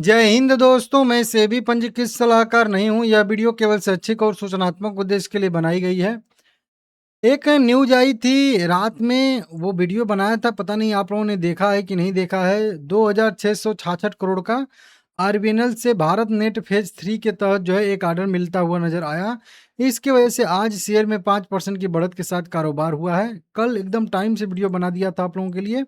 जय हिंद दोस्तों, मैं सेबी पंजीकृत सलाहकार नहीं हूं। यह वीडियो केवल शैक्षिक और सूचनात्मक उद्देश्य के लिए बनाई गई है। एक न्यूज आई थी रात में, वो वीडियो बनाया था, पता नहीं आप लोगों ने देखा है कि नहीं देखा है। 2666 करोड़ का आरबीएनएल से भारत नेट फेज 3 के तहत जो है एक ऑर्डर मिलता हुआ नजर आया। इसकी वजह से आज शेयर में 5% की बढ़त के साथ कारोबार हुआ है। कल एकदम टाइम से वीडियो बना दिया था आप लोगों के लिए।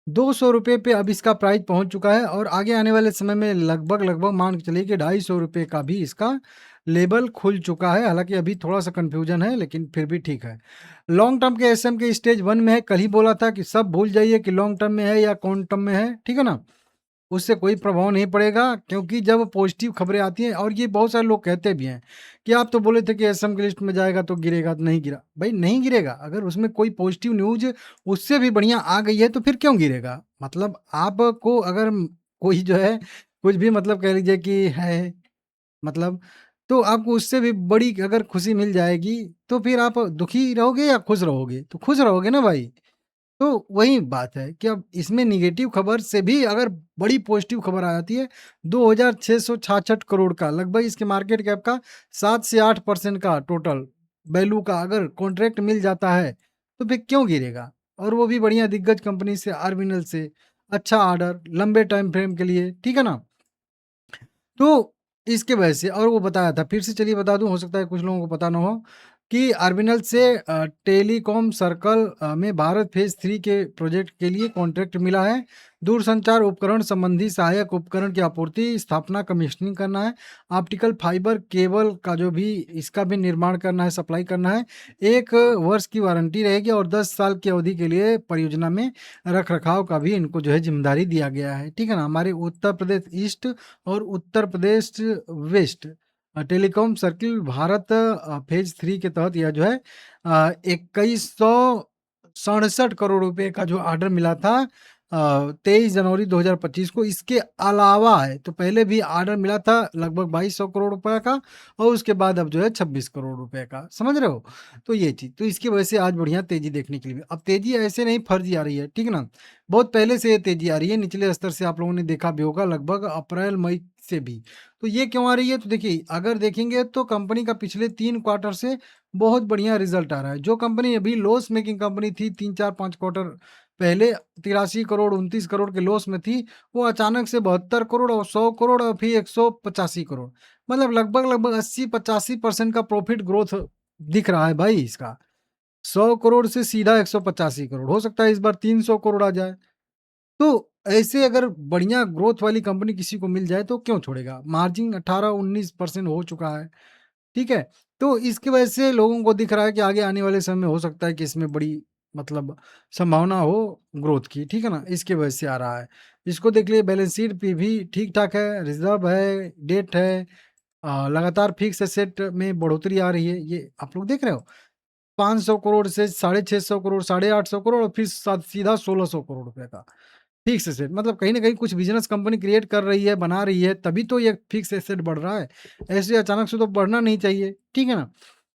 200 रुपये पे अब इसका प्राइस पहुंच चुका है और आगे आने वाले समय में लगभग मान के चलिए कि 250 रुपये का भी इसका लेवल खुल चुका है। हालांकि अभी थोड़ा सा कंफ्यूजन है, लेकिन फिर भी ठीक है। लॉन्ग टर्म के एसएम के स्टेज 1 में है। कल ही बोला था कि सब भूल जाइए कि लॉन्ग टर्म में है या कौन टर्म में है, ठीक है ना। उससे कोई प्रभाव नहीं पड़ेगा, क्योंकि जब पॉजिटिव खबरें आती हैं, और ये बहुत सारे लोग कहते भी हैं कि आप तो बोले थे कि एसएम की लिस्ट में जाएगा तो गिरेगा, तो नहीं गिरा। भाई नहीं गिरेगा, अगर उसमें कोई पॉजिटिव न्यूज उससे भी बढ़िया आ गई है तो फिर क्यों गिरेगा। मतलब आपको अगर कोई जो है कुछ भी मतलब कह लीजिए कि है, मतलब तो आपको उससे भी बड़ी अगर खुशी मिल जाएगी तो फिर आप दुखी रहोगे या खुश रहोगे? तो खुश रहोगे ना भाई। तो वही बात है कि अब इसमें नेगेटिव खबर से भी अगर बड़ी पॉजिटिव खबर आ जाती है। 2666 करोड़ का लगभग इसके मार्केट कैप का 7 से 8% का टोटल वैल्यू का अगर कॉन्ट्रैक्ट मिल जाता है तो फिर क्यों गिरेगा। और वो भी बढ़िया दिग्गज कंपनी से, आरबीएनएल से। अच्छा ऑर्डर लंबे टाइम फ्रेम के लिए, ठीक है ना। तो इसके वजह से, और वो बताया था, फिर से चलिए बता दूं, हो सकता है कुछ लोगों को पता ना हो कि आरबीएनएल से टेलीकॉम सर्कल में भारत फेज 3 के प्रोजेक्ट के लिए कॉन्ट्रैक्ट मिला है। दूरसंचार उपकरण संबंधी सहायक उपकरण की आपूर्ति, स्थापना, कमीशनिंग करना है। ऑप्टिकल फाइबर केबल का जो भी इसका भी निर्माण करना है, सप्लाई करना है। 1 वर्ष की वारंटी रहेगी और 10 साल की अवधि के लिए परियोजना में रख रखाव का भी इनको जो है जिम्मेदारी दिया गया है, ठीक है ना। हमारे उत्तर प्रदेश ईस्ट और Uttar Pradesh west telecom circle Bharat phase 3 के तहत यह जो है 2167 करोड़ रुपए का जो ऑर्डर मिला था 23 जनवरी 2025 को। इसके अलावा है तो पहले भी ऑर्डर मिला था लगभग 2200 करोड़ रुपए का, और उसके बाद अब जो है 26 करोड़ रुपए का, समझ रहे हो। तो ये चीज, तो इसकी वजह से आज बढ़िया तेजी देखने के लिए। अब तेजी ऐसे नहीं फर्जी आ रही है, ठीक है ना। बहुत पहले से ये तेजी आ रही है, निचले स्तर से आप लोगों ने देखा भी होगा, लगभग अप्रैल मई से भी। तो ये क्यों आ रही है, तो देखिए अगर देखेंगे तो कंपनी का पिछले 3 क्वार्टर से बहुत बढ़िया रिजल्ट आ रहा है। जो कंपनी अभी लॉस मेकिंग कंपनी थी 3 4 5 क्वार्टर पहले, 83 करोड़ 29 करोड़ के लॉस में थी, वो अचानक से 72 करोड़ और 100 करोड़ और फिर 185 करोड़, मतलब लगभग 80-85% का प्रॉफिट ग्रोथ दिख रहा है भाई इसका। 100 करोड़ से सीधा 185 करोड़, हो सकता है इस बार 300 करोड़ आ जाए। तो ऐसे अगर बढ़िया ग्रोथ वाली कंपनी किसी को मिल जाए तो क्यों छोड़ेगा। मार्जिन 18-19% हो चुका है, ठीक है। तो इसकी वजह से लोगों को दिख रहा है कि आगे आने वाले समय में हो सकता है कि इसमें बड़ी मतलब संभावना हो ग्रोथ की, ठीक है ना। इसके वजह से आ रहा है। इसको देख लिए, बैलेंस शीट पे भी ठीक ठाक है, रिजर्व है, डेट है, लगातार फिक्स एसेट में बढ़ोतरी आ रही है, ये आप लोग देख रहे हो। 500 करोड़ से 650 करोड़, 850 करोड़ और फिर सीधा 1600 करोड़ रुपए का फिक्स एसेट। मतलब कहीं ना कहीं कुछ बिजनेस कंपनी क्रिएट कर रही है, बना रही है, तभी तो ये फिक्स एसेट बढ़ रहा है। ऐसे अचानक से तो बढ़ना नहीं चाहिए, ठीक है ना।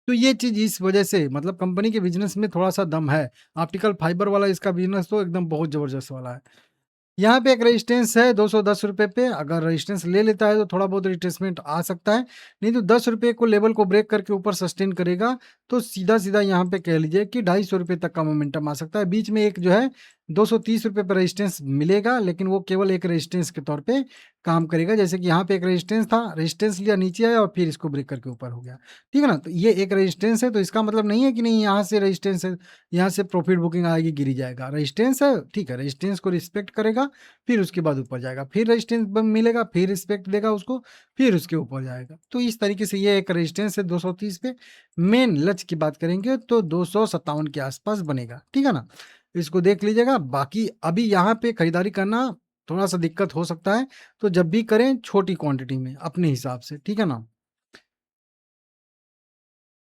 तो ये चीज इस वजह से, मतलब कंपनी के बिजनेस में थोड़ा सा दम है। ऑप्टिकल फाइबर वाला इसका बिजनेस तो एकदम बहुत जबरदस्त वाला है। यहाँ पे एक रेजिस्टेंस है 210 रुपये पे, अगर रेजिस्टेंस ले लेता है तो थोड़ा बहुत रिट्रेसमेंट आ सकता है। नहीं तो 10 रुपये को लेवल को ब्रेक करके ऊपर सस्टेन करेगा तो सीधा सीधा यहाँ पे कह लीजिए कि 250 रुपये तक का मोमेंटम आ सकता है। बीच में एक जो है 230 रुपये पर रेजिस्टेंस मिलेगा, लेकिन वो केवल एक रेजिस्टेंस के तौर पे काम करेगा। जैसे कि यहाँ पे एक रेजिस्टेंस था, रेजिस्टेंस लिया, नीचे आया और फिर इसको ब्रेक करके ऊपर हो गया, ठीक है ना। तो ये एक रेजिस्टेंस है, तो इसका मतलब नहीं है कि नहीं यहाँ से रेजिस्टेंस है, यहाँ से प्रॉफिट बुकिंग आएगी, गिरी जाएगा। रेजिस्टेंस है, ठीक है, रेजिस्टेंस को रिस्पेक्ट करेगा, फिर उसके बाद ऊपर जाएगा, फिर रेजिस्टेंस मिलेगा, फिर रिस्पेक्ट देगा उसको, फिर उसके ऊपर जाएगा। तो इस तरीके से ये एक रेजिस्टेंस है 230 पे। मेन लक्ष्य की बात करेंगे तो 257 के आसपास बनेगा, ठीक है ना। इसको देख लीजिएगा। बाकी अभी यहाँ पे खरीदारी करना थोड़ा सा दिक्कत हो सकता है, तो जब भी करें छोटी क्वांटिटी में अपने हिसाब से, ठीक है ना।